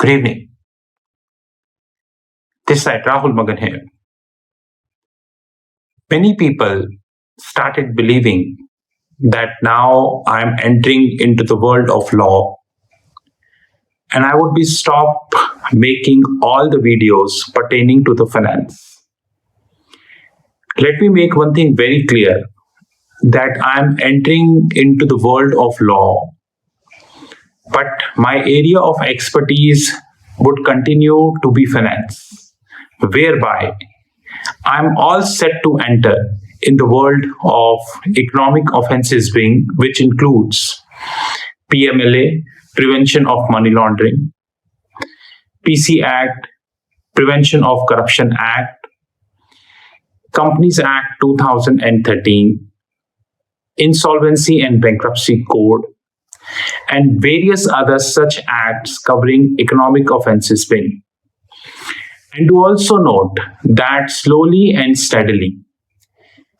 Good evening. This side Rahul Magan here. Many people started believing that now I'm entering into the world of law and I would be stop making all the videos pertaining to the finance. Let me make one thing very clear that I'm entering into the world of law, but my area of expertise would continue to be finance, whereby I'm all set to enter in the world of economic offences wing, which includes PMLA, Prevention of Money Laundering, PC Act, Prevention of Corruption Act, Companies Act 2013, Insolvency and Bankruptcy Code, and various other such acts covering economic offences wing. And to also note that slowly and steadily,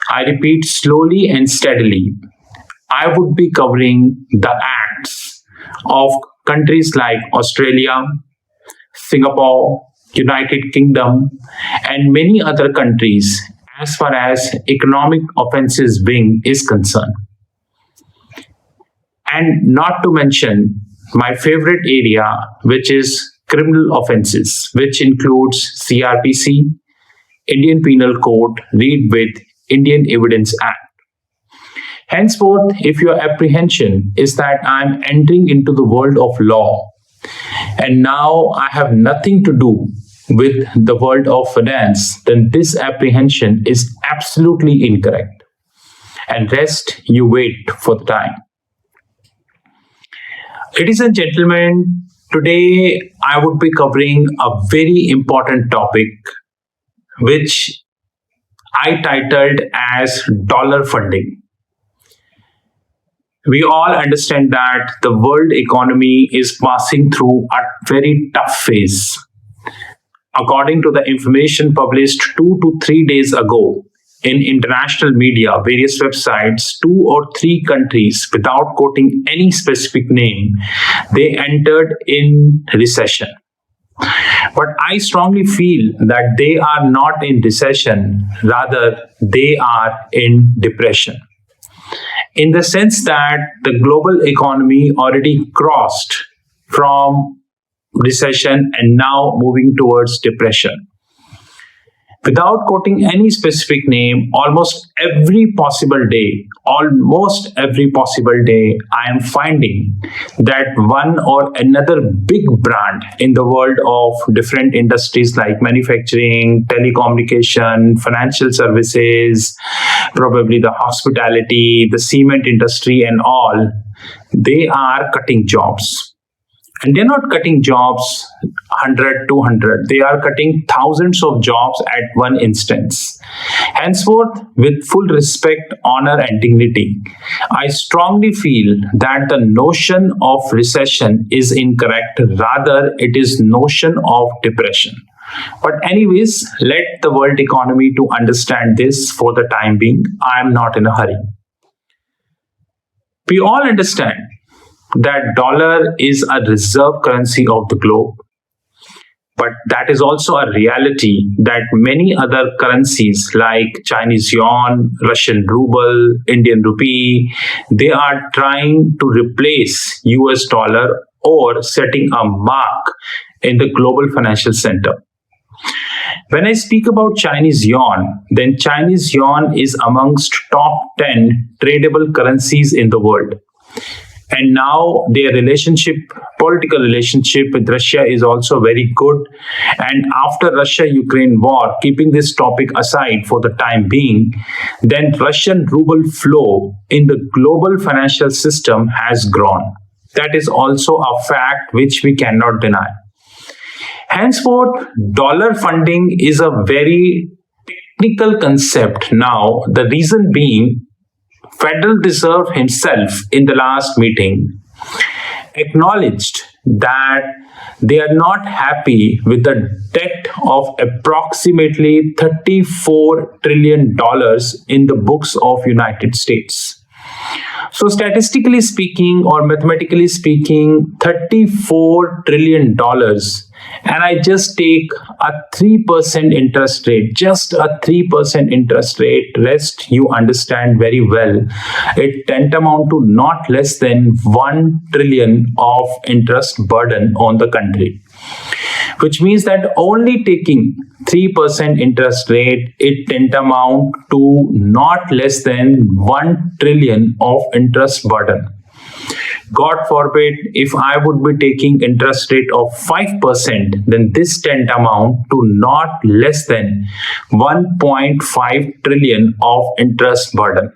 I repeat, slowly and steadily, I would be covering the acts of countries like Australia, Singapore, United Kingdom, and many other countries as far as economic offences wing is concerned. And not to mention my favorite area, which is criminal offences, which includes CRPC, Indian Penal Code, read with Indian Evidence Act. Henceforth, if your apprehension is that I'm entering into the world of law and now I have nothing to do with the world of finance, then this apprehension is absolutely incorrect. And rest, you wait for the time. Ladies and gentlemen, today I would be covering a very important topic which I titled as dollar funding. We all understand that the world economy is passing through a very tough phase. According to the information published 2 to 3 days ago in international media, various websites, 2 or 3 countries, without quoting any specific name, they entered in recession. But I strongly feel that they are not in recession, rather, they are in depression. In the sense that the global economy already crossed from recession and now moving towards depression. Without quoting any specific name, almost every possible day, I am finding that one or another big brand in the world of different industries like manufacturing, telecommunication, financial services, probably the hospitality, the cement industry and all, they are cutting jobs. And they're not cutting jobs 100, 200. They are cutting thousands of jobs at one instance. Henceforth, with full respect, honor, and dignity, I strongly feel that the notion of recession is incorrect. Rather, it is notion of depression. But anyways, let the world economy to understand this for the time being. I am not in a hurry. We all understand that dollar is a reserve currency of the globe, but that is also a reality that many other currencies like Chinese yuan, Russian ruble, Indian rupee, they are trying to replace US dollar or setting a mark in the global financial center. When I speak about Chinese yuan, then Chinese yuan is amongst top 10 tradable currencies in the world. And now their political relationship with Russia is also very good. And after Russia-Ukraine war, keeping this topic aside for the time being, then Russian ruble flow in the global financial system has grown. That is also a fact which we cannot deny. Henceforth, dollar funding is a very technical concept now. The reason being, Federal Reserve himself in the last meeting acknowledged that they are not happy with the debt of approximately $34 trillion in the books of United States. So, statistically speaking, or mathematically speaking, $34 trillion, and I just take a 3% interest rate, just a 3% interest rate, rest you understand very well. It tantamount to not less than 1 trillion of interest burden on the country, which means that only taking 3% interest rate, it tantamount to not less than 1 trillion of interest burden. God forbid, if I would be taking interest rate of 5%, then this tantamount to not less than 1.5 trillion of interest burden.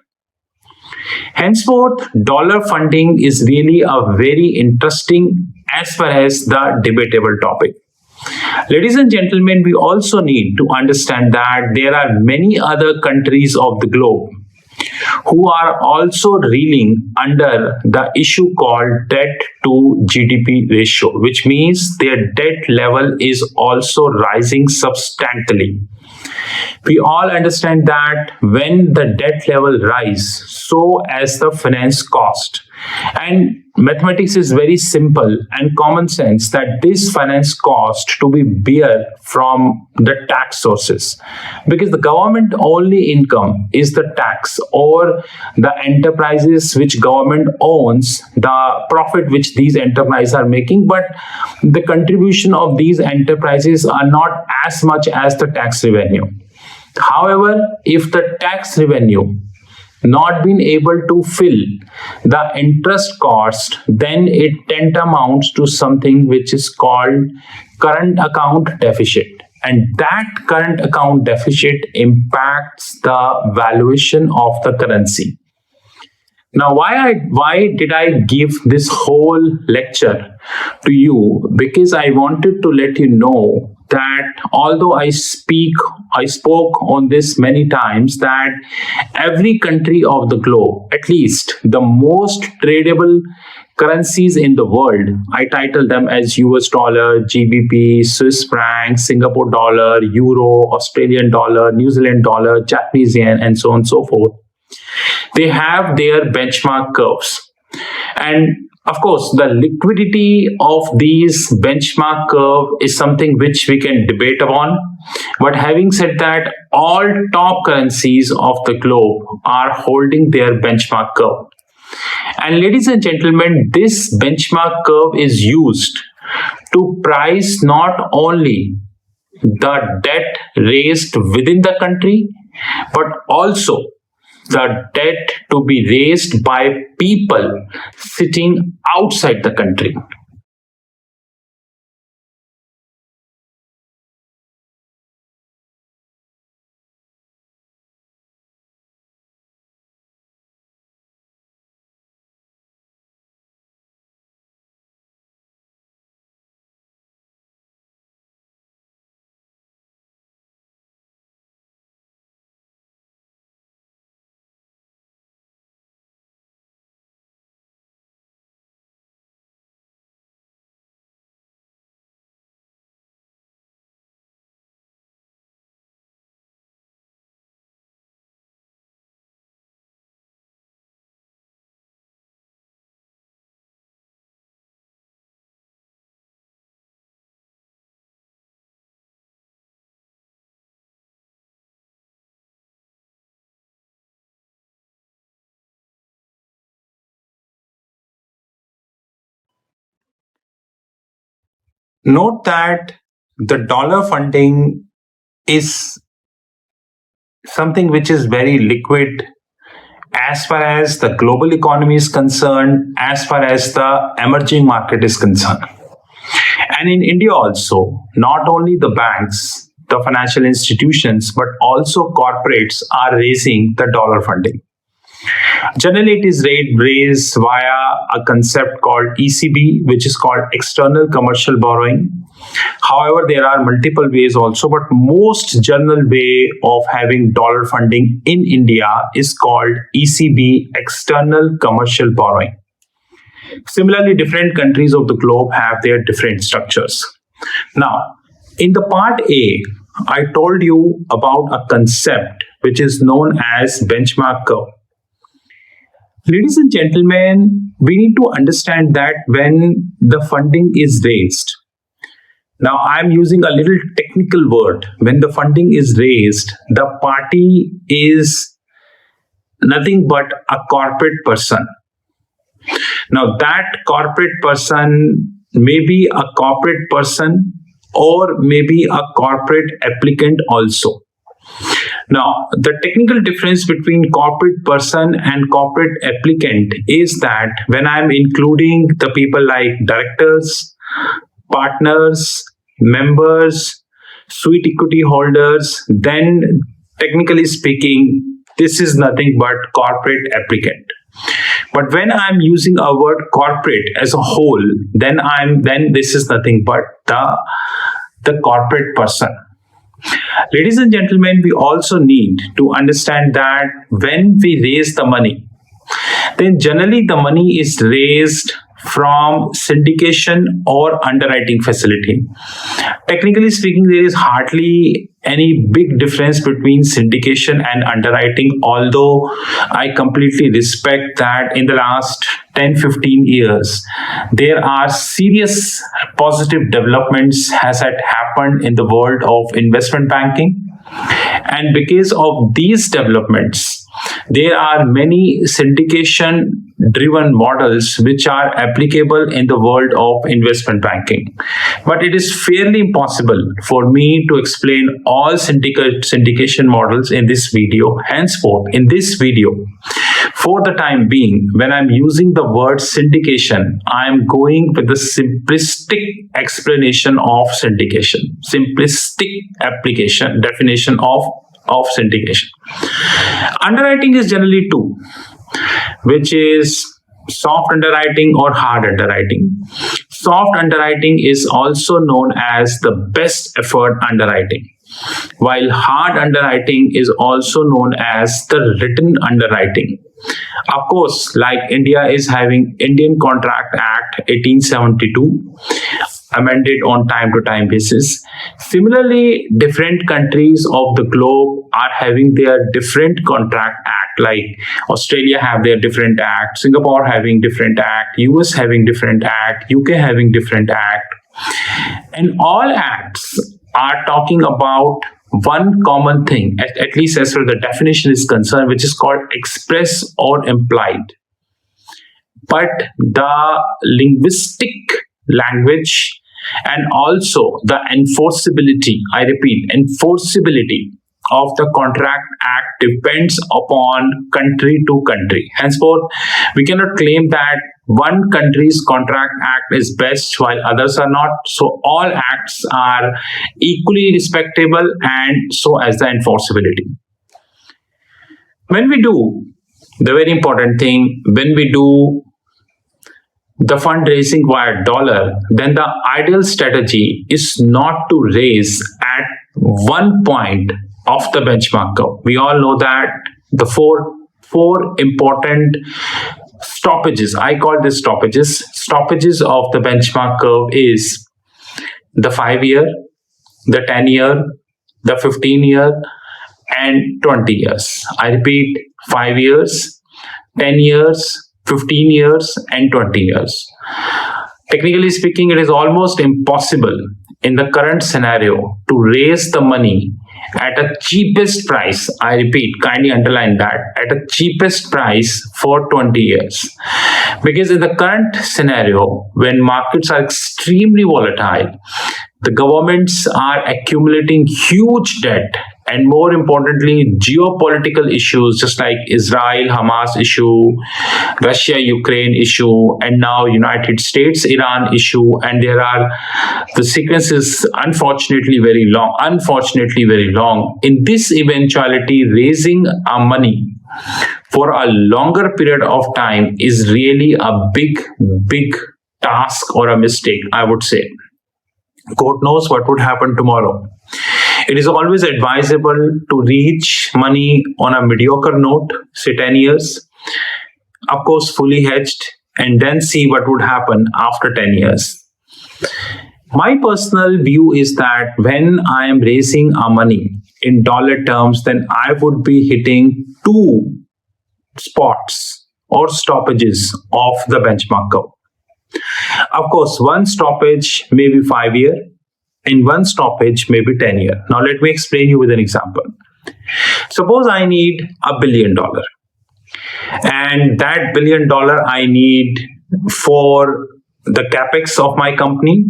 Henceforth, dollar funding is really a very interesting as far as the debatable topic. Ladies and gentlemen, we also need to understand that there are many other countries of the globe who are also reeling under the issue called debt to GDP ratio, which means their debt level is also rising substantially. We all understand that when the debt level rise, so as the finance cost. And mathematics is very simple and common sense that this finance cost to be bear from the tax sources, because the government only income is the tax or the enterprises which government owns, the profit which these enterprises are making, but the contribution of these enterprises are not as much as the tax revenue. However, if the tax revenue not been able to fill the interest cost, then it tantamounts to something which is called current account deficit. And that current account deficit impacts the valuation of the currency. Now, why did I give this whole lecture to you? Because I wanted to let you know that although I spoke on this many times, that every country of the globe, at least the most tradable currencies in the world, I title them as US dollar, GBP, Swiss franc, Singapore dollar, euro, Australian dollar, New Zealand dollar, Japanese yen, and so on and so forth. They have their benchmark curves. And of course, the liquidity of these benchmark curve is something which we can debate upon. But having said that, all top currencies of the globe are holding their benchmark curve. And ladies and gentlemen, this benchmark curve is used to price not only the debt raised within the country, but also the debt to be raised by people sitting outside the country. Note that the dollar funding is something which is very liquid as far as the global economy is concerned, as far as the emerging market is concerned. And in India also, not only the banks, the financial institutions, but also corporates are raising the dollar funding. Generally, it is raised via a concept called ECB, which is called external commercial borrowing. However, there are multiple ways also, but most general way of having dollar funding in India is called ECB, external commercial borrowing. Similarly, different countries of the globe have their different structures. Now, in the part A, I told you about a concept which is known as benchmark curve. Ladies and gentlemen, we need to understand that when the funding is raised, now I'm using a little technical word. When the funding is raised, the party is nothing but a corporate person. Now, that corporate person may be a corporate person or maybe a corporate applicant also. Now, the technical difference between corporate person and corporate applicant is that when I'm including the people like directors, partners, members, sweet equity holders, then technically speaking, this is nothing but corporate applicant. But when I'm using a word corporate as a whole, then this is nothing but the corporate person. Ladies and gentlemen, we also need to understand that when we raise the money, then generally the money is raised from syndication or underwriting facility. Technically speaking, there is hardly any big difference between syndication and underwriting, although I completely respect that in the last 10-15 years, there are serious positive developments has had happened in the world of investment banking. And because of these developments, there are many syndication driven models which are applicable in the world of investment banking. But it is fairly impossible for me to explain all syndication models in this video. Henceforth, in this video, for the time being, when I'm using the word syndication, I'm going with the simplistic explanation of syndication, simplistic application, definition of syndication. Underwriting is generally two, which is soft underwriting or hard underwriting. Soft underwriting is also known as the best effort underwriting, while hard underwriting is also known as the written underwriting. Of course, like India is having Indian Contract Act 1872, amended on time to time basis. Similarly, different countries of the globe are having their different contract act, like Australia have their different act, Singapore having different act, US having different act, UK having different act. And all acts are talking about one common thing, at least as far as the definition is concerned, which is called express or implied. But the linguistic language and also the enforceability, I repeat, enforceability of the contract act depends upon country to country. Henceforth, we cannot claim that one country's contract act is best while others are not. So all acts are equally respectable, and so as the enforceability. When we do the very important thing, when we do the fundraising via dollar, then the ideal strategy is not to raise at one point of the benchmark curve. We all know that the four important stoppages, I call this stoppages of the benchmark curve is the 5-year, the 10-year, the 15-year, and 20 years. I repeat, 5 years, 10 years, 15 years, and 20 years. Technically speaking, it is almost impossible in the current scenario to raise the money at a cheapest price. I repeat, kindly underline that, at a cheapest price for 20 years. Because in the current scenario, when markets are extremely volatile, the governments are accumulating huge debt, and more importantly, geopolitical issues just like Israel-Hamas issue, Russia-Ukraine issue, and now United States-Iran issue. And the sequence is unfortunately very long. In this eventuality, raising our money for a longer period of time is really a big task or a mistake, I would say. God knows what would happen tomorrow. It is always advisable to reach money on a mediocre note, say 10 years, of course, fully hedged, and then see what would happen after 10 years. My personal view is that when I am raising our money in dollar terms, then I would be hitting two spots or stoppages of the benchmark curve. Of course, one stoppage may be 5 year, and one stoppage may be 10 year. Now, let me explain you with an example. Suppose I need $1 billion, and that $1 billion I need for the capex of my company,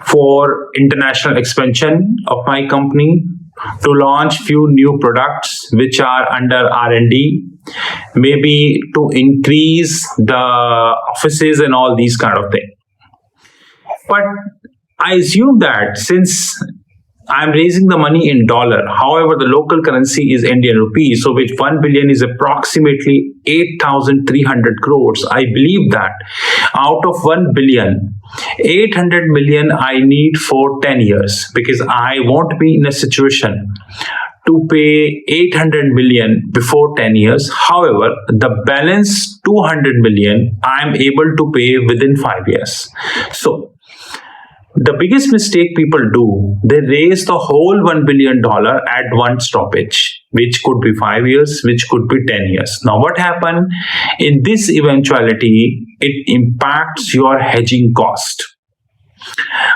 for international expansion of my company, to launch few new products which are under R&D, maybe to increase the offices and all these kind of things. But I assume that since I'm raising the money in dollar, however, the local currency is Indian rupee, so which 1 billion is approximately 8,300 crores. I believe that out of 1 billion, 800 million I need for 10 years, because I won't be in a situation to pay 800 million before 10 years. However, the balance 200 million I am able to pay within 5 years. So the biggest mistake people do, they raise the whole $1 billion at one stoppage, which could be 5 years, which could be 10 years. Now, what happened in this eventuality? It impacts your hedging cost.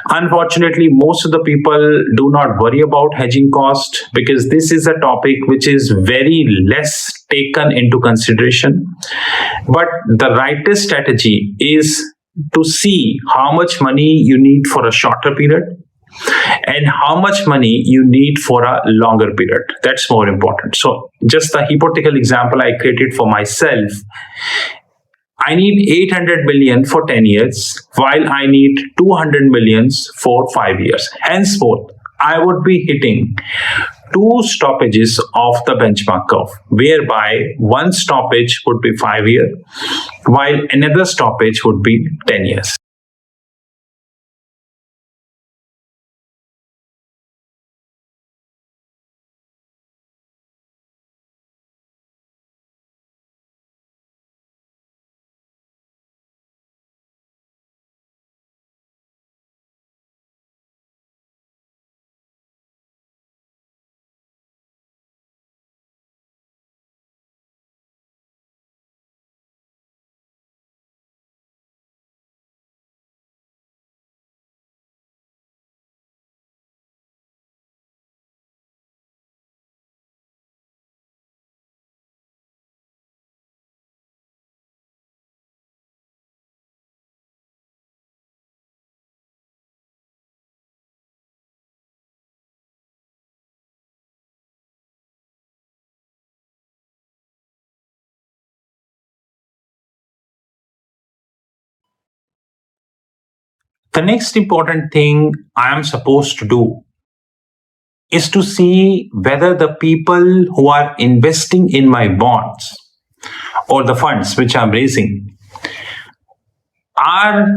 Unfortunately, most of the people do not worry about hedging cost, because this is a topic which is very less taken into consideration. But the rightest strategy is to see how much money you need for a shorter period and how much money you need for a longer period. That's more important. So just the hypothetical example I created for myself, I need 800 million for 10 years, while I need 200 millions for 5 years. Henceforth, I would be hitting two stoppages of the benchmark curve, whereby one stoppage would be 5 years, while another stoppage would be 10 years. The next important thing I am supposed to do is to see whether the people who are investing in my bonds or the funds which I'm raising, are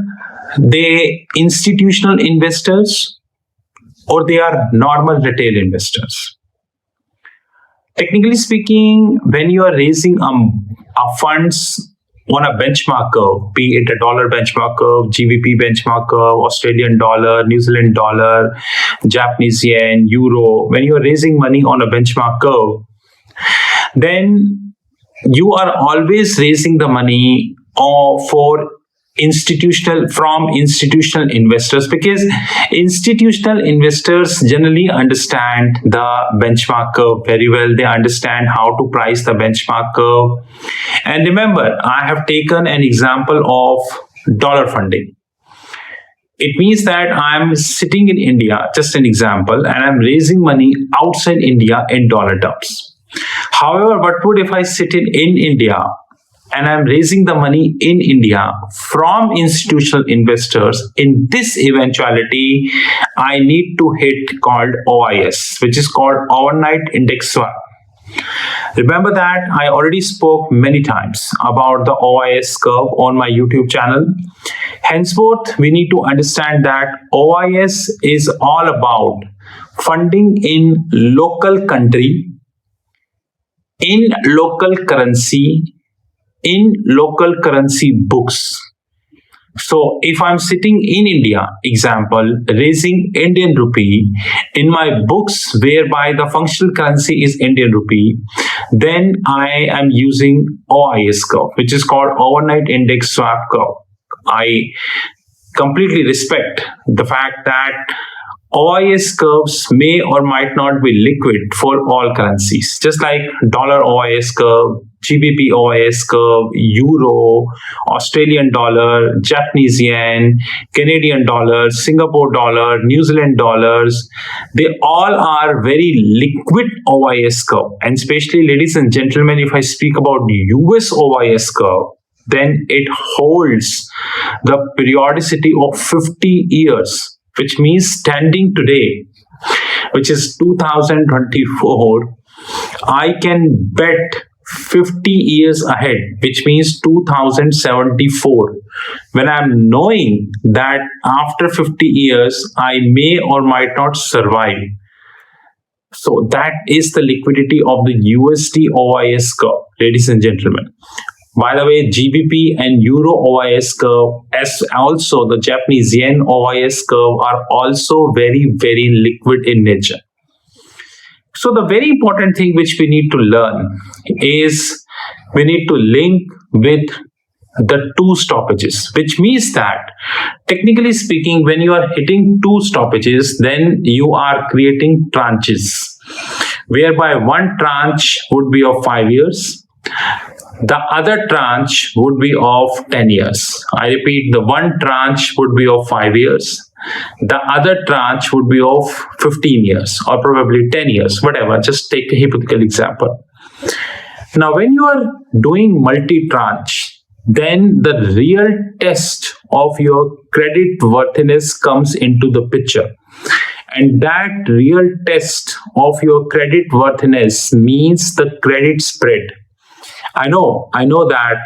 they institutional investors or they are normal retail investors. Technically speaking, when you are raising a funds on a benchmark curve, be it a dollar benchmark curve, GBP benchmark curve, Australian dollar, New Zealand dollar, Japanese yen, euro, when you are raising money on a benchmark curve, then you are always raising the money for from institutional investors, because institutional investors generally understand the benchmark curve very well. They understand how to price the benchmark curve. And remember, I have taken an example of dollar funding. It means that I'm sitting in India, just an example, and I'm raising money outside India in dollar terms. However, what would if I sit in India and I'm raising the money in India from institutional investors? In this eventuality, I need to hit called OIS, which is called overnight index swap. Remember that I already spoke many times about the OIS curve on my YouTube channel. Henceforth, we need to understand that OIS is all about funding in local country, in local currency, in local currency books. So if I'm sitting in India, example, raising Indian rupee in my books whereby the functional currency is Indian rupee, then I am using OIS curve, which is called overnight index swap curve. I completely respect the fact that OIS curves may or might not be liquid for all currencies, just like dollar OIS curve, GBP OIS curve, euro, Australian dollar, Japanese yen, Canadian dollar, Singapore dollar, New Zealand dollars. They all are very liquid OIS curve. And especially, ladies and gentlemen, if I speak about US OIS curve, then it holds the periodicity of 50 years, which means standing today, which is 2024, I can bet 50 years ahead, which means 2074, when I'm knowing that after 50 years, I may or might not survive. So that is the liquidity of the USD OIS curve, ladies and gentlemen. By the way, GBP and Euro OIS curve, as also the Japanese Yen OIS curve, are also very, very liquid in nature. So the very important thing which we need to learn is we need to link with the two stoppages, which means that technically speaking, when you are hitting two stoppages, then you are creating tranches, whereby one tranche would be of 5 years, the other tranche would be of 10 years. I repeat, the one tranche would be of 5 years. The other tranche would be of 15 years or probably 10 years, whatever. Just take a hypothetical example. Now, when you are doing multi-tranche, then the real test of your credit worthiness comes into the picture. And that real test of your credit worthiness means the credit spread. I know that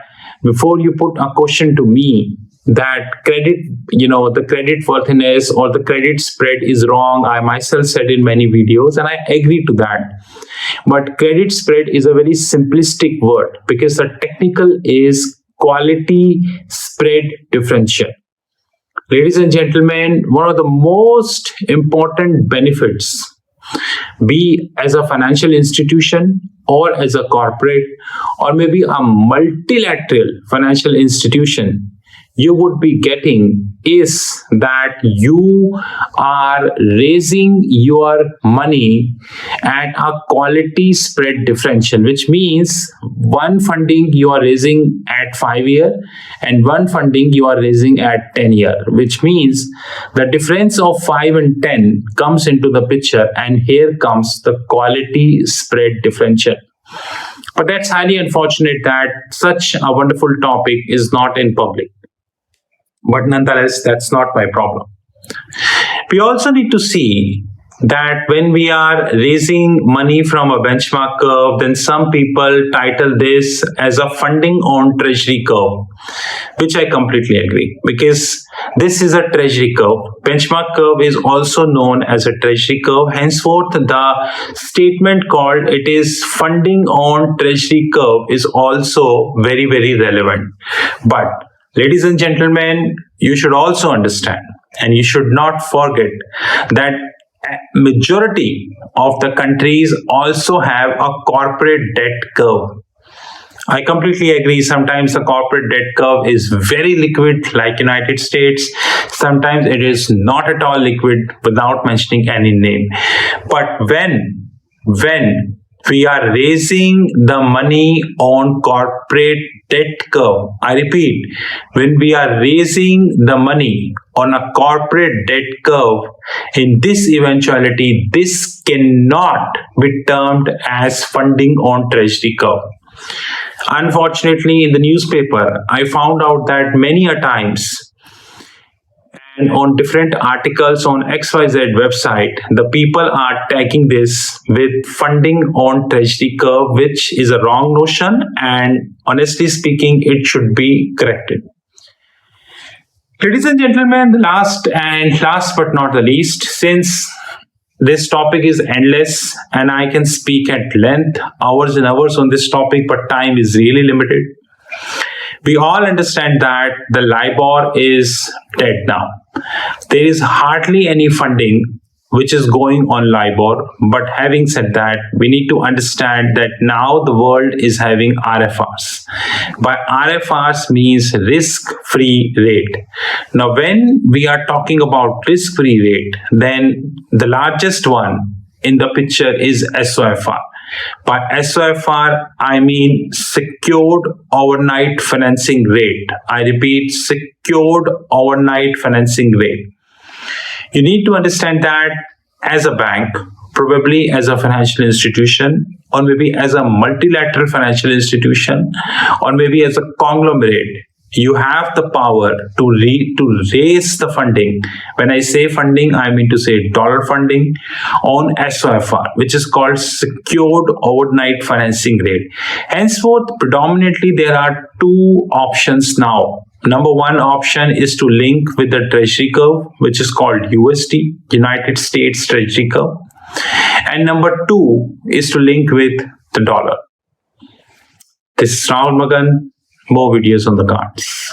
before you put a question to me that credit, the credit worthiness or the credit spread is wrong, I myself said in many videos, and I agree to that. But credit spread is a very simplistic word because the technical is quality spread differential. Ladies and gentlemen, one of the most important benefits, be as a financial institution or as a corporate or maybe a multilateral financial institution, you would be getting is that you are raising your money at a quality spread differential, which means one funding you are raising at 5 year and one funding you are raising at 10 year, which means the difference of 5 and 10 comes into the picture, and here comes the quality spread differential. But that's highly unfortunate that such a wonderful topic is not in public. But nonetheless, that's not my problem. We also need to see that when we are raising money from a benchmark curve, then some people title this as a funding on treasury curve, which I completely agree, because this is a treasury curve. Benchmark curve is also known as a treasury curve. Henceforth, the statement called it is funding on treasury curve is also very, very relevant. But ladies and gentlemen, you should also understand and you should not forget that majority of the countries also have a corporate debt curve. I completely agree. Sometimes the corporate debt curve is very liquid, like United States. Sometimes it is not at all liquid, without mentioning any name. But when we are raising the money on corporate debt curve, I repeat, when we are raising the money on a corporate debt curve, in this eventuality, this cannot be termed as funding on treasury curve. Unfortunately, in the newspaper, I found out that many a times, and on different articles on XYZ website, the people are tagging this with funding on treasury curve, which is a wrong notion, and honestly speaking, it should be corrected. Ladies and gentlemen, the last but not the least, since this topic is endless and I can speak at length, hours and hours on this topic, but time is really limited. We all understand that the LIBOR is dead now. There is hardly any funding which is going on LIBOR. But having said that, we need to understand that now the world is having RFRs. By RFRs means risk-free rate. Now, when we are talking about risk-free rate, then the largest one in the picture is SOFR. By SOFR, I mean secured overnight financing rate. I repeat, secured overnight financing rate. You need to understand that as a bank, probably as a financial institution, or maybe as a multilateral financial institution, or maybe as a conglomerate, you have the power to raise the funding. When I say funding, I mean to say dollar funding on SOFR, which is called secured overnight financing rate. Henceforth, predominantly there are two options now. Number one option is to link with the treasury curve, which is called USD, United States Treasury curve. And number two is to link with the dollar. This is Rahul Magan. More videos on the cards.